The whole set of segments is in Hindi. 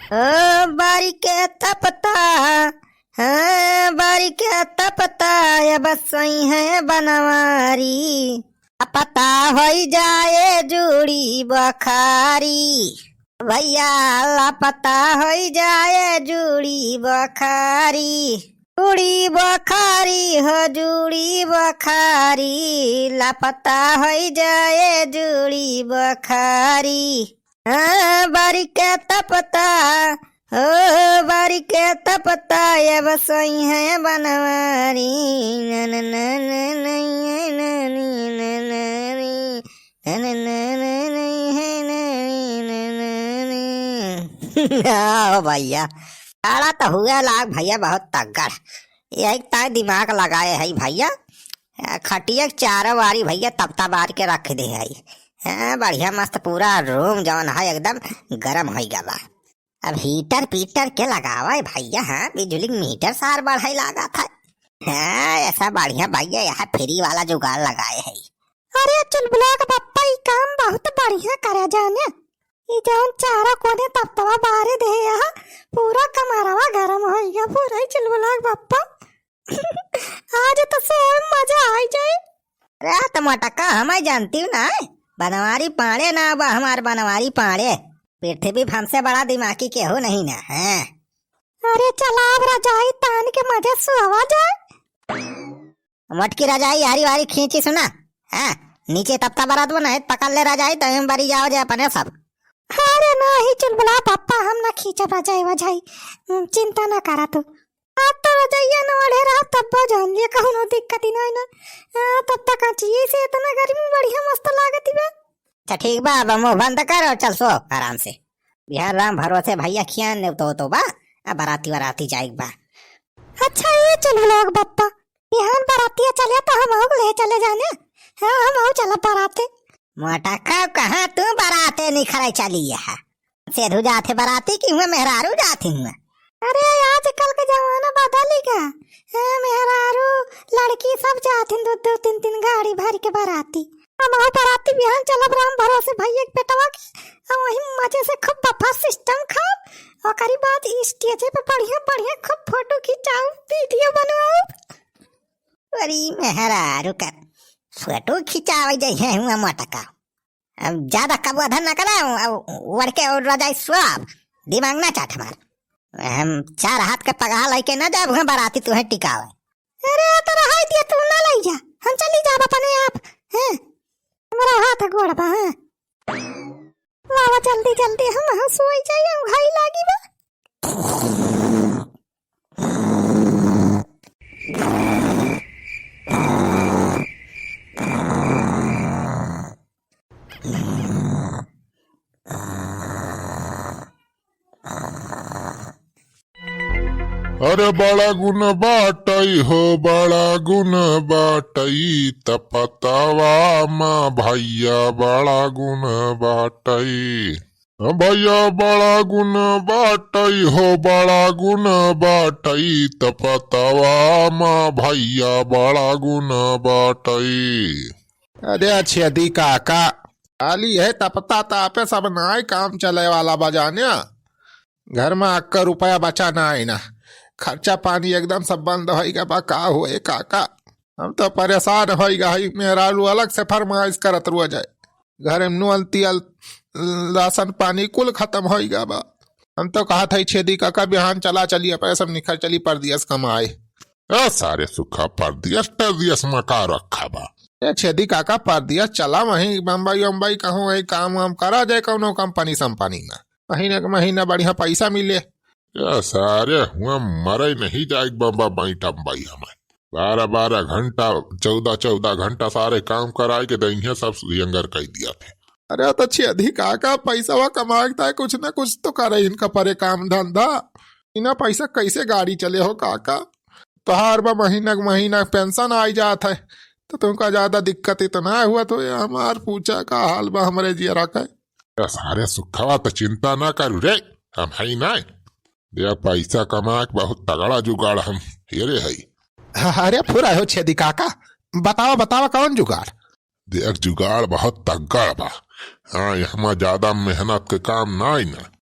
ओ बारी के तपता, हाँ बारी के तपता, ये बस सही है बनवारी। पता हो जाए जूड़ी बखारी, भैया लापता हो जाए जूड़ी बखारी। जूड़ी बखारी हो जूड़ी बखारी, लापता हो जाए जूड़ी बखारी। हाँ बारी के तपता, हो बारी के तपता, ये बस वही है बनवारी। भैया आड़ा तो हुआ लाग भैया बहुत तगड़। यही ताय दिमाग लगाए है भैया, खटिया चारों बारी भैया तपता बार के रख दे है। हाँ बढ़िया मस्त पूरा रूम जौन है एकदम गरम हो गया बा। अब हीटर पीटर के लगावा है भैया, हाँ बिजली मीटर सार बढ़ाई लगा था। हाँ ऐसा बढ़िया भैया यहाँ फ्री वाला जुगाड़ लगाए है। अरे चुलबुला का पप्पा ये काम बहुत बढ़िया करा जाने। ये जौन चारों कोने तपतवा बारे दे यहाँ पूरा कमरवा गरम हो गया पूरा ही चुलबुला का पप्पा। आज तो सोम मजा आ जाए। अरे तो मटका हमें जानती हूँ ना, बनवारी पाड़े ना बा हमार बनवारी पाड़े। पृथ्वी हमसे बड़ा दिमागी के हो नहीं ना है। अरे चला अब रजाई तान के मजे सुहावा जाए। मटकी रजाई हारी वारी खींची सुना, हाँ नीचे तपता बरात बना पकड़ ले रजाई तो हम बरी जाओ जाए अपने सब। अरे नहीं चुलबुला पापा हम ना खींचा रजाई वजाई, चिंता ना करा तू। आज तो रजाइया न ओढ़े रहा तब जान लिया कहूँ ना दिक्कत ही नहीं ना। तब तक चाहिए से इतना गर्मी बढ़िया मस्त लागती बा। अच्छा ठीक बा अब मुंह बंद कर और चल सो आराम से। बिहार राम भरोसे भैया खियान ने तो बा अब बराती वराती जाएगी बा। अच्छा ये चल लोग बप्पा बिहान बरातिया चले तो हम ले चले जाने। हाँ हम चला बराते। मोटा कहाँ तू बराते निखरे चली है सेधु जाते बराती की हुए मेहरारू जाती हुए। अरे आजकल का जमाना बदल गया, मेहरारू लड़की सब जाती दो दो तीन तीन गाड़ी भर के बराती। हम बराती बिहान चलब राम भरोसे भैया के बेटवा की, हम वही मजे से खूब बफा सिस्टम खाओ और करी बात स्टेज पे बढ़िया बढ़िया खूब फोटो खिंचाओ वीडियो बनवाओ। अरे मेहरारू का फोटो खिंचावे जाए हुआ मटका। अब ज्यादा कबूधा न करा उड़ के और रजाई स्वाब दिमाग ना चाट मार। हम चार हाथ के पगहा लेके ना जाब हम बराती तुम्हें टिकावे। अरे तो रहाई दिया तू ना लाई जा, हम चली जाब अपने आप। हैं हमारा हाथ गोड़ बा है लावा जल्दी जल्दी हम सोई जाए हम घाई लागी बा। अरे बड़ा गुण बाटई हो बड़ा गुण बाटई तपतवा माँ भैया बड़ा गुण बाटई। भैया बड़ा गुण बाटई हो बड़ा गुण बाटई तपतवा माँ भैया बड़ा गुण बाटई। अरे अच्छे दी काका आली है तपता तापे सब नाय काम चले वाला बजाने। घर में आकर रुपया बचा ना आई ना, खर्चा पानी एकदम सब बंद होगा बा का हुए काका। हम तो परेशान होगा मेहरारू अलग से फरमाइश करत रुआ जाए। घर में नूल तियल राशन पानी कुल खत्म होगा बा। हम तो कहा था छेदी काका बिहान चला चलिए पैसा निखर चली पर दियस कमाए। सारे सुखा पर दियस टर दियस मका रखा बा। छेदी काका पर दियस चला वही बम्बई वम्बई कहूँ वही काम वाम करा जाए कौनो कंपनी संपनी में महीने के महीना बढ़िया पैसा मिले। सारे हुआ मरे नहीं जाए बम्बा बैठा भाई हमें 12-12 घंटा 14-14 घंटा सारे काम कराए के दही सब यंगर कह दिया थे। अरे तो छेदी काका पैसा वह कमाता है कुछ न कुछ तो करे इनका परे काम धंधा। इना पैसा कैसे गाड़ी चले हो काका। तो हर बार महीना पेंशन आई जाता है तो तुमका ज्यादा दिक्कत इतना हुआ तो हमार पूछा का हाल बा हमारे जिया रखा है। सारे सुखवा तो चिंता ना करू रे हम है ना दे पैसा कमा बहुत तगड़ा जुगाड़ हम हेरे है। अरे पूरा हो छेदी काका बतावा कौन जुगाड़। देख जुगाड़ बहुत तगड़ बा। हाँ यहाँ ज्यादा मेहनत के काम ना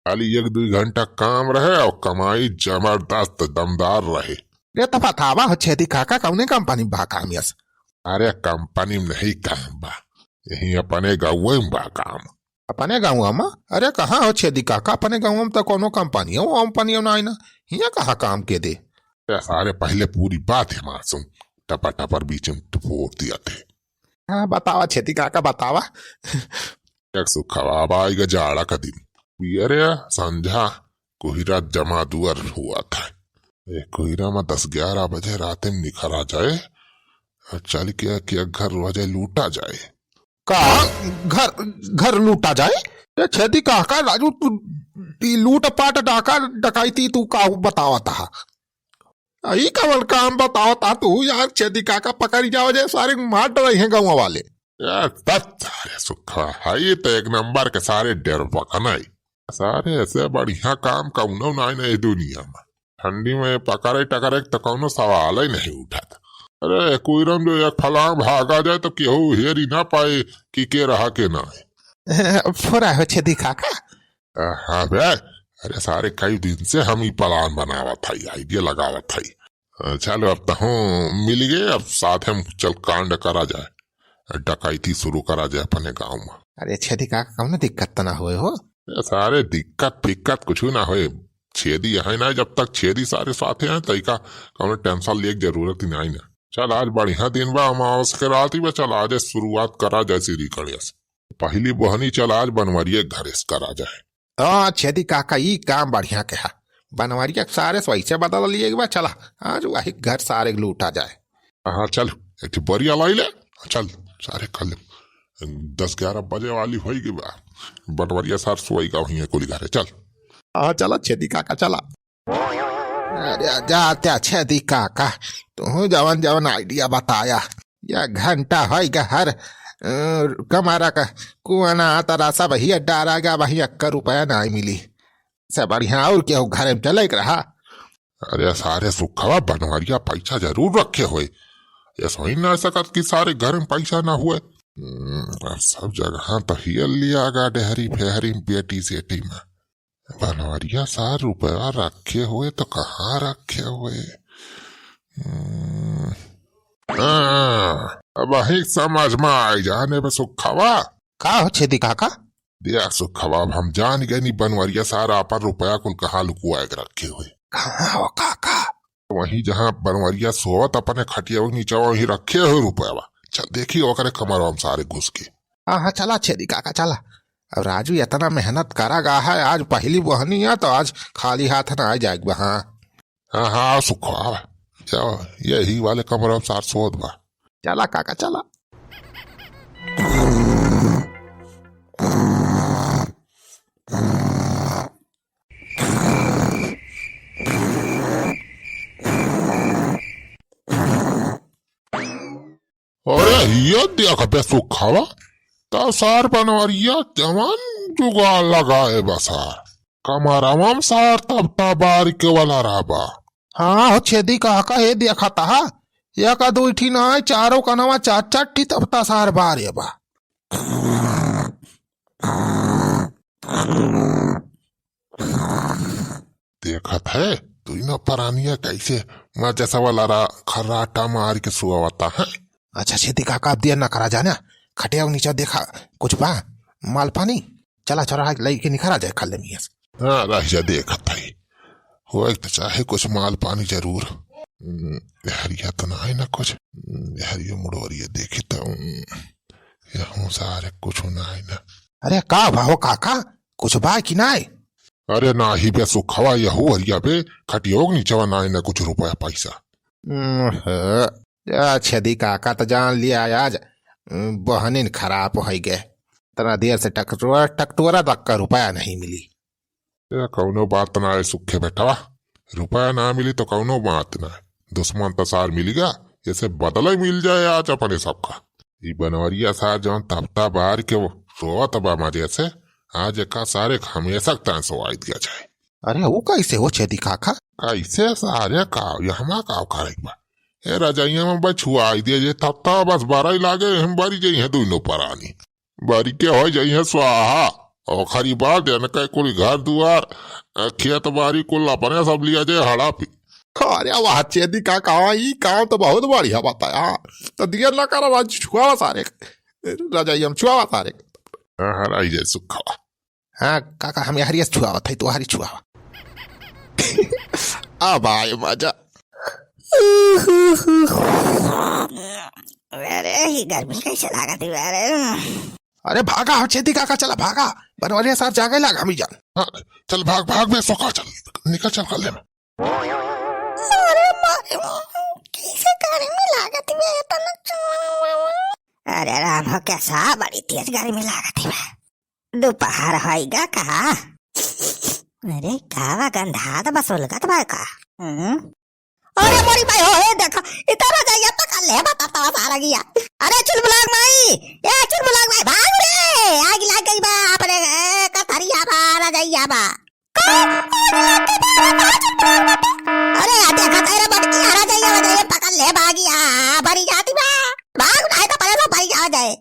खाली 1-2 घंटा काम रहे और कमाई जबरदस्त दमदार रहे। ये तो बतावा हो छेदी काका कौने कंपनी बा काम यस? अरे कंपनी में नहीं काम बा, यही अपने गाँव में बा काम। अपने गाँव में? अरे कहाँ हो छेदी काका? अपने गाँव में तो कोनो कंपनी हो कंपनी ना ना हिया कहाँ काम के दे? सारे पहले पूरी बात है मासूम, टपा टपर बीच में टपोर दिया थे। हाँ बतावा छेदी काका बतावा। एक सुखवाब आएगा जाड़ा का दिन, अरे संझा कोहिरा जमा दुअर हुआ था। कोहिरा में 10-11 बजे रात में निखर आ जाए और चल के घर वजह लूटा जाए। का घर लूटा जाए? ये छेदी काका राजू तू लूट पाट डाका डकाइती तू का बतावा था? यही कवन काम बताओ ता तू यार? छेदी काका पकड़ी जाओ जे सारे मार रहे हैं गाँव वाले यार। सारे सुखा है तो एक नंबर के सारे डेर पकना सारे ऐसे बढ़िया काम कौनो नहीं दुनिया में। ठंडी में पकड़े टकरे तो कौनो सवाल ही नहीं उठा। अरे कोईरम जो एक फलांग भागा जाए तो केहू हेरी ना पाए कि के रहा के ना है। फुरा हो छेदी काका? हाँ बे, अरे सारे कई दिन से हम ही प्लान बनावा था, आइडिया लगावा था। चलो अब तो हूँ मिल गए, अब साथ में चल कांड करा जाए, डकैती शुरू करा जाए अपने गाँव में। अरे छेदी काका कौन दिक्कत तो ना हुए हो? सारे दिक्कत फिक्कत कुछ ना होए, छेदी है ना, जब तक छेदी सारे साथे हैं तई का कौन टेंशन ले जरूरत ही नहीं ना। चल आज बढ़िया दिन बा, अमावस के रात ही बा, चल आज शुरुआत करा जाए सीधी कड़िया से। पहली बहनी चल आज बनवरिये घर करा जाए। हाँ छेदी काका ये काम बढ़िया कहा, बनवरिया सारे वैसे बदल लिए एक बार, चला आज वही घर सारे लूटा जाए। हाँ चल एक बरिया लाई ले, चल सारे कल 10-11 बजे वाली होगी बा, बनवरिया सार सोई का वही कुल घरे। चल हाँ चला छेदी काका चला। अरे जाते छेदी काका तू जवन जवन आइडिया बताया, या घंटा है हर कमारा का कुआना तारा सब ही डारा गया, वही 1 रुपया नहीं मिली से बढ़िया और क्या घर में चले रहा। अरे सारे सुखवा बनवरिया पैसा जरूर रखे हुए, ये सोई ना सकत कि सारे घर में पैसा ना हुए। सब जगह तो हियल लिया गा डेहरी फेहरी बेटी सेटी में, बनवरिया 4 रुपया रखे हुए तो कहाँ रखे हुए? अब वही समझ में आई जाने पे सुखवा। का हो छेदी काका? दिया सुखवा हम जान गए नहीं, बनवरिया सारा पर रुपया कुल कहाँ लुकुआ के रखे हुए। कहाँ हो काका? वही जहाँ बनवरिया सोवत अपने खटिया नीचे वही रखे हुए रुपया। चल देखी ओकरे कमर हम सारे घुस के। हाँ चला छेदी काका चला। अब राजू इतना मेहनत करा गा है, आज पहली बहनी है तो आज खाली हाथ ना आ जाएगा। हाँ हाँ सुखवा जाओ, यही वाले कमर हम सार सोत बा। चला काका चला। अरे ये देख बे सुखावा, तो सार बनवरिया जवान जुगाड़ लगाए बसार कमरवम सार तब तबार के वाला राबा। हाँ हो छेदी काका ये देखा था, या का 2 ठी ना 4 का नवा 4 ठी तब ता सार बार ये बा। देखत है तू न परानिया कैसे मैं जैसा वाला खर्राटा मार के सुआवता है। अच्छा छेदी काका अब देर ना करा जाना, खटिया नीचे देखा कुछ बा माल पानी, चला चला लई के निखरा जाए खाले मिया। हाँ रह जा देखत है, हो तो चाहे कुछ माल पानी जरूर। हरिया तो ना है ना कुछ, हरिया मुड़ोरिया देखी तो यहाँ सारे कुछ ना है ना। अरे का भाव काका कुछ बा कि ना? अरे ना ही बे सुखवा यहू हरिया बे खटियोग नीचे ना है ना कुछ रुपया पैसा। छेदी काका तो जान लिया आज बहनिन खराब हो गए, तना देर से टकटोरा तक का रुपया नहीं मिली। कौनो बात ना है सुखे बेटवा, रुपया ना मिली तो कौनो बात ना है, दुश्मन तो सार मिलेगा, जैसे बदला ही मिल जाए आज अपने सबका। ये बनवरिया सार जौन तबता बाहर के वो रोवत बा मजे से, आज का सारे हमेशा तय सोवाई दिया जाए। अरे वो कैसे हो छेदी काका? कैसे सारे काव यहाँ काव करे बा ए रजाइया में बस छुआई दिया जे तब बस बारा ही लागे हम बारी जाई है दोनों परानी बारी के हो जाई है स्वाहा और खरी बात है न कहीं कोई घर दुआर खेत बाड़ी कुल अपने सब लिया जाए हड़ा पे। अरे वाह चेदी काका ई काम तो बहुत बढ़िया बताया। तो दियर ना करा राज छुआवा सारे राजाई हम छुआवा सारे। हराई जाए सुखा। हाँ काका हम यार छुआवा था तो हारी छुआवा। अब आए मजा। अरे ही गर्मी कैसे लगा थी अरे। अरे भागा हो चेदी काका चला भागा बनवालिया सार जागे लगा हम जान। हाँ, चल भाग भाग में सोखा चल निकल चल कर ले में। अरे मारे कैसे गर्मी लागत है अरे राम हो कैसा बड़ी तेज गर्मी लागत है। दोपहर होएगा कहा। अरे कावा गंधा तो बस उलगत भाई का। अरे मोरी भाई हो देखा इतना जाइए तो कल ले बताता सारा गया। अरे चुलबुलाग माई ए चुलबुलाग भाई भाग रे आग लग गई बा अपने कथरिया बा जाइया बा। अरे आ देखा तेरा बटकी आ जाइए पकड़ ले भागिया भरी जाती बा भाग नहीं तो पहले तो भरी जा जाए।